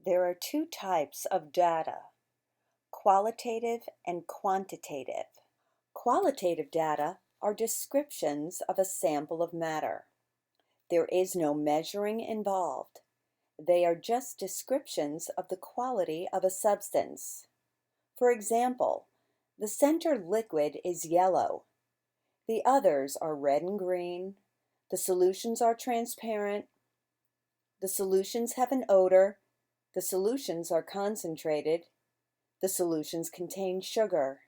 There are two types of data, qualitative and quantitative. Qualitative data are descriptions of a sample of matter. There is no measuring involved. They are just descriptions of the quality of a substance. For example, the center liquid is yellow. The others are red and green. The solutions are transparent. The solutions have an odor. The solutions are concentrated. The solutions contain sugar.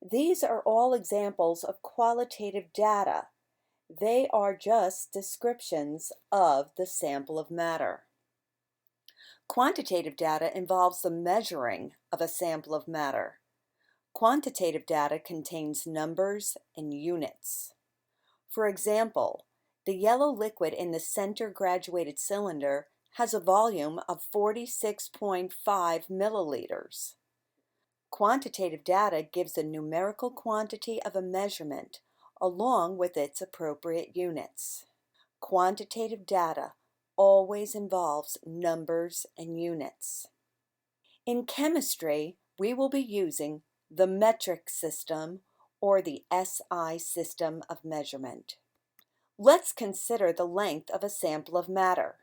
These are all examples of qualitative data. They are just descriptions of the sample of matter. Quantitative data involves the measuring of a sample of matter. Quantitative data contains numbers and units. For example, the yellow liquid in the center graduated cylinder has a volume of 46.5 milliliters. Quantitative data gives the numerical quantity of a measurement along with its appropriate units. Quantitative data always involves numbers and units. In chemistry, we will be using the metric system or the SI system of measurement. Let's consider the length of a sample of matter.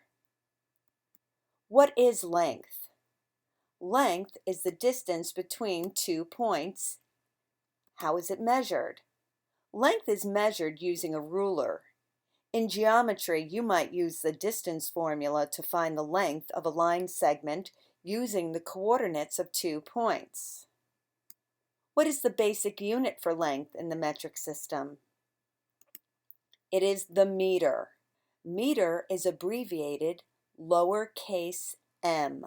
What is length? Length is the distance between 2 points. How is it measured? Length is measured using a ruler. In geometry, you might use the distance formula to find the length of a line segment using the coordinates of 2 points. What is the basic unit for length in the metric system? It is the meter. Meter is abbreviated lowercase m.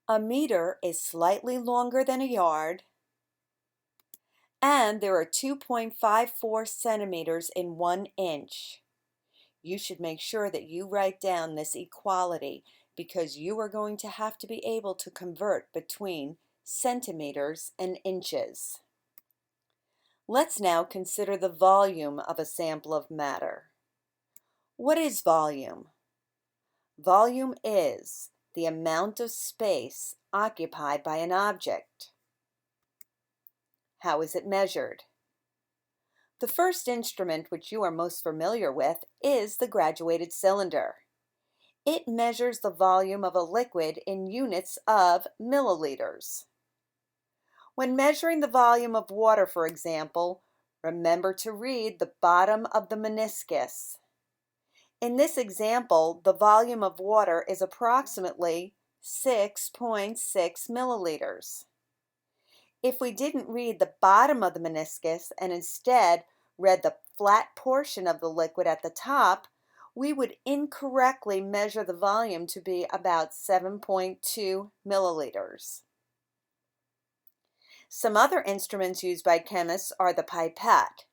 A meter is slightly longer than a yard, and there are 2.54 centimeters in 1 inch. You should make sure that you write down this equality because you are going to have to be able to convert between centimeters and inches. Let's now consider the volume of a sample of matter. What is volume? Volume is the amount of space occupied by an object. How is it measured? The first instrument which you are most familiar with is the graduated cylinder. It measures the volume of a liquid in units of milliliters. When measuring the volume of water, for example, remember to read the bottom of the meniscus. In this example, the volume of water is approximately 6.6 milliliters. If we didn't read the bottom of the meniscus and instead read the flat portion of the liquid at the top, we would incorrectly measure the volume to be about 7.2 milliliters. Some other instruments used by chemists are the pipette.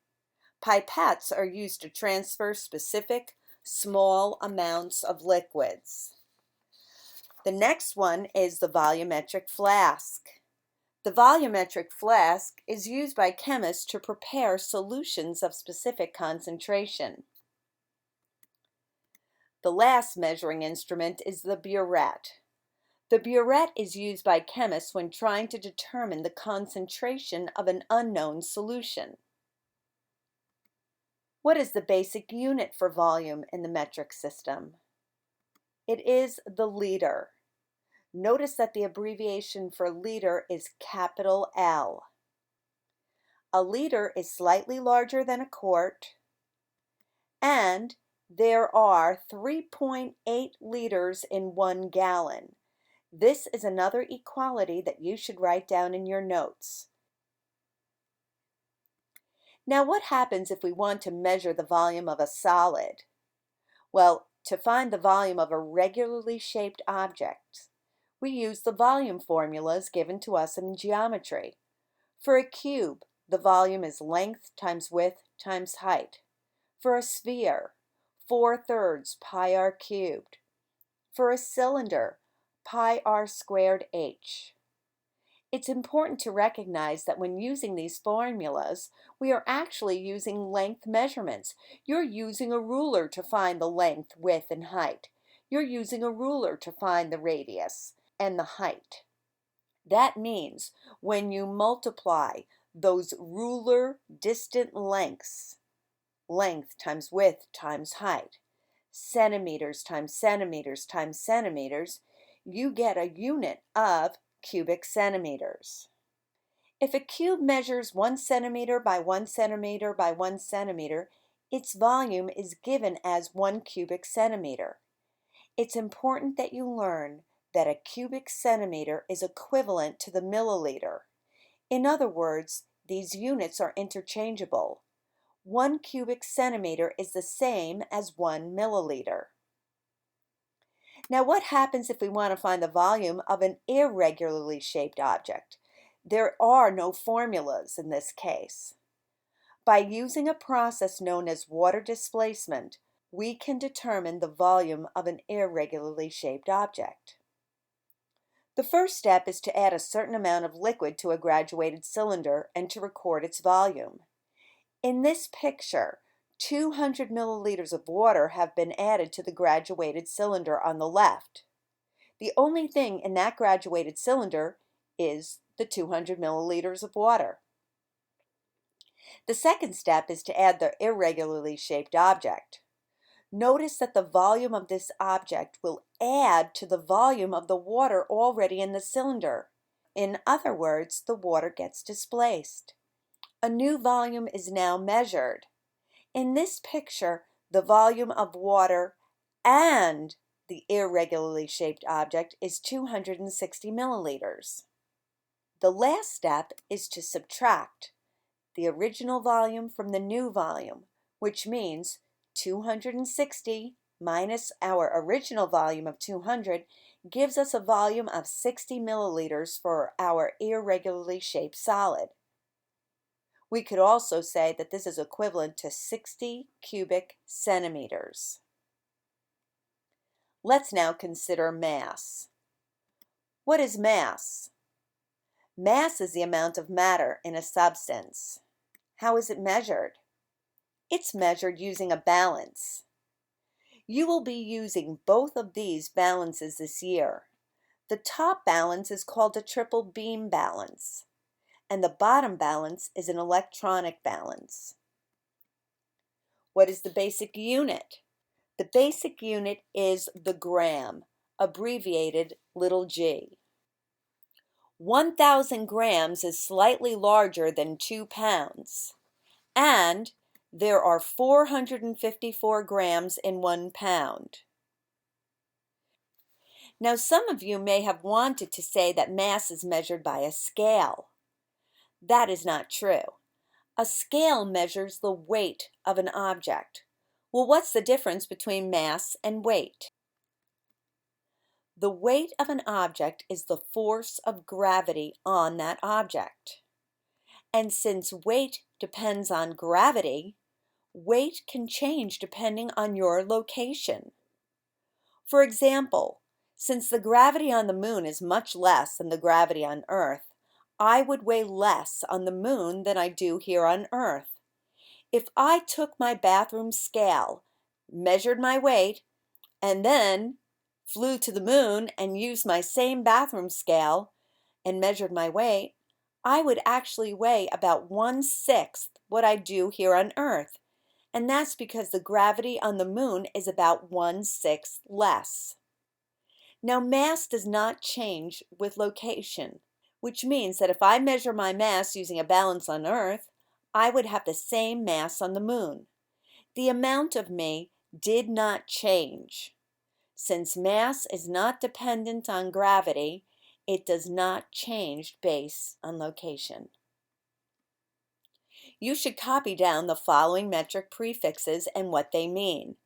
Pipettes are used to transfer specific small amounts of liquids. The next one is the volumetric flask. The volumetric flask is used by chemists to prepare solutions of specific concentration. The last measuring instrument is the burette. The burette is used by chemists when trying to determine the concentration of an unknown solution. What is the basic unit for volume in the metric system? It is the liter. Notice that the abbreviation for liter is capital L. A liter is slightly larger than a quart, and there are 3.8 liters in 1 gallon. This is another equality that you should write down in your notes. Now, what happens if we want to measure the volume of a solid? Well, to find the volume of a regularly shaped object, we use the volume formulas given to us in geometry. For a cube, the volume is length times width times height. For a sphere, 4/3 pi r cubed. For a cylinder, pi r squared h. It's important to recognize that when using these formulas, we are actually using length measurements. You're using a ruler to find the length, width, and height. you're using a ruler to find the radius and the height. That means when you multiply those ruler distant lengths, length times width times height, centimeters times centimeters times centimeters, you get a unit of cubic centimeters. If a cube measures 1 centimeter by 1 centimeter by 1 centimeter, its volume is given as 1 cubic centimeter. It's important that you learn that a cubic centimeter is equivalent to the milliliter. In other words, these units are interchangeable. 1 cubic centimeter is the same as 1 milliliter. Now, what happens if we want to find the volume of an irregularly shaped object? There are no formulas in this case. By using a process known as water displacement, we can determine the volume of an irregularly shaped object. The first step is to add a certain amount of liquid to a graduated cylinder and to record its volume. In this picture, 200 milliliters of water have been added to the graduated cylinder on the left. The only thing in that graduated cylinder is the 200 milliliters of water. The second step is to add the irregularly shaped object. Notice that the volume of this object will add to the volume of the water already in the cylinder. In other words, the water gets displaced. A new volume is now measured. In this picture, the volume of water and the irregularly shaped object is 260 milliliters. The last step is to subtract the original volume from the new volume, which means 260 minus our original volume of 200 gives us a volume of 60 milliliters for our irregularly shaped solid. We could also say that this is equivalent to 60 cubic centimeters. Let's now consider mass. What is mass? Mass is the amount of matter in a substance. How is it measured? It's measured using a balance. You will be using both of these balances this year. The top balance is called a triple beam balance, and the bottom balance is an electronic balance. What is the basic unit? The basic unit is the gram, abbreviated little g. 1,000 grams is slightly larger than 2 pounds, and there are 454 grams in 1 pound. Now, some of you may have wanted to say that mass is measured by a scale. That is not true. A scale measures the weight of an object. Well, what's the difference between mass and weight? The weight of an object is the force of gravity on that object. And since weight depends on gravity, weight can change depending on your location. For example, since the gravity on the moon is much less than the gravity on Earth, I would weigh less on the moon than I do here on Earth. If I took my bathroom scale, measured my weight, and then flew to the moon and used my same bathroom scale and measured my weight, I would actually weigh about 1/6 what I do here on Earth. And that's because the gravity on the moon is about 1/6 less. Now, mass does not change with location, which means that if I measure my mass using a balance on Earth, I would have the same mass on the moon. The amount of me did not change. Since mass is not dependent on gravity, it does not change based on location. You should copy down the following metric prefixes and what they mean.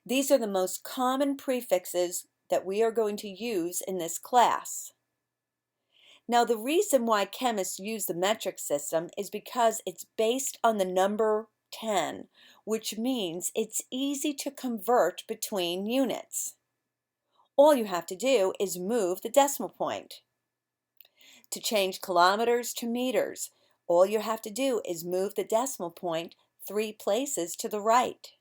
These are the most common prefixes that we are going to use in this class. Now, the reason why chemists use the metric system is because it's based on the number 10, which means it's easy to convert between units. All you have to do is move the decimal point. To change kilometers to meters, all you have to do is move the decimal point 3 places to the right.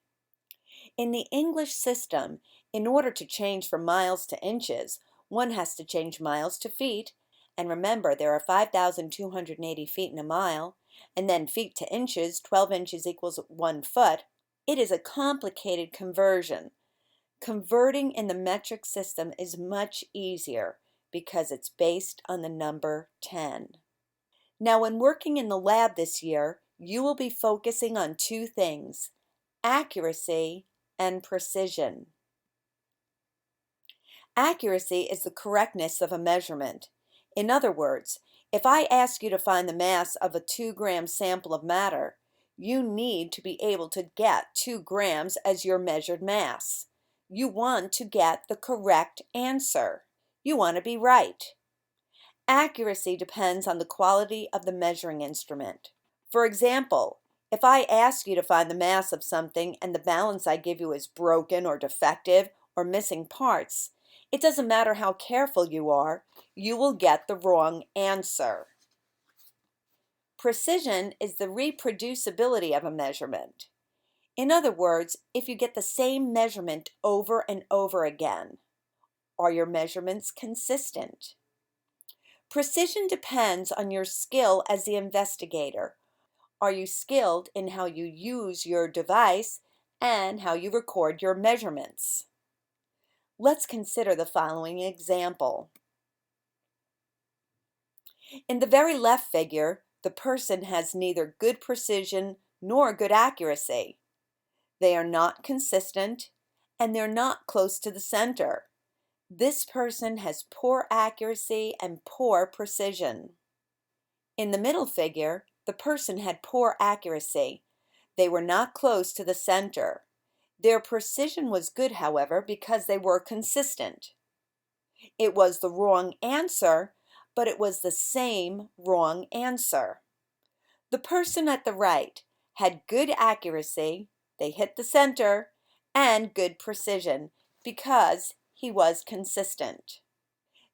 In the English system, In order to change from miles to inches, one has to change miles to feet, and remember there are 5,280 feet in a mile, and then feet to inches, 12 inches equals 1 foot. It is a complicated conversion. Converting in the metric system is much easier because it's based on the number 10. Now, when working in the lab this year, you will be focusing on two things: accuracy and precision. Accuracy is the correctness of a measurement. In other words, if I ask you to find the mass of a 2-gram sample of matter, you need to be able to get 2 grams as your measured mass. You want to get the correct answer. You want to be right. Accuracy depends on the quality of the measuring instrument. For example, if I ask you to find the mass of something and the balance I give you is broken or defective or missing parts, it doesn't matter how careful you are, you will get the wrong answer. Precision is the reproducibility of a measurement. In other words, if you get the same measurement over and over again, are your measurements consistent? Precision depends on your skill as the investigator. Are you skilled in how you use your device and how you record your measurements? Let's consider the following example. In the very left figure, the person has neither good precision nor good accuracy. They are not consistent and they're not close to the center. This person has poor accuracy and poor precision. In the middle figure, the person had poor accuracy. They were not close to the center. Their precision was good, however, because they were consistent. It was the wrong answer, but it was the same wrong answer. The person at the right had good accuracy, they hit the center, and good precision because he was consistent.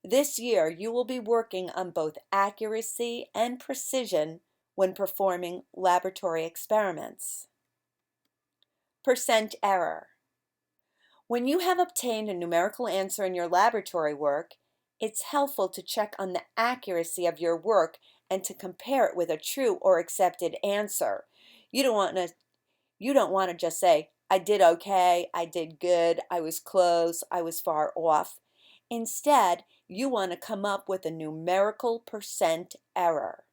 This year, you will be working on both accuracy and precision when performing laboratory experiments. Percent error. When you have obtained a numerical answer in your laboratory work, it's helpful to check on the accuracy of your work and to compare it with a true or accepted answer. You don't want to just say, I did okay, I did good, I was close, I was far off. Instead, you want to come up with a numerical percent error.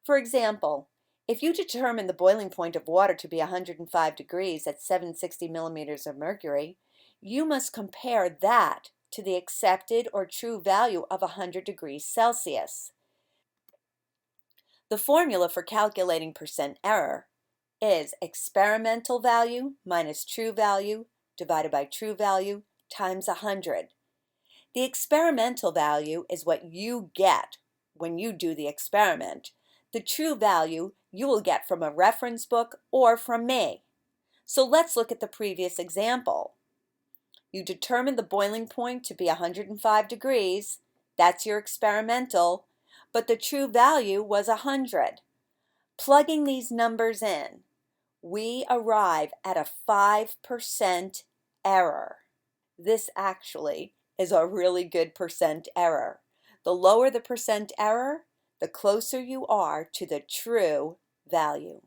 For example, if you determine the boiling point of water to be 105 degrees at 760 millimeters of mercury, you must compare that to the accepted or true value of 100 degrees Celsius. The formula for calculating percent error is experimental value minus true value divided by true value times 100. The experimental value is what you get when you do the experiment. The true value you will get from a reference book or from me. So let's look at the previous example. You determined the boiling point to be 105 degrees. That's your experimental, but the true value was 100. Plugging these numbers in, we arrive at a 5% error. This actually is a really good percent error. The lower the percent error, the closer you are to the true value.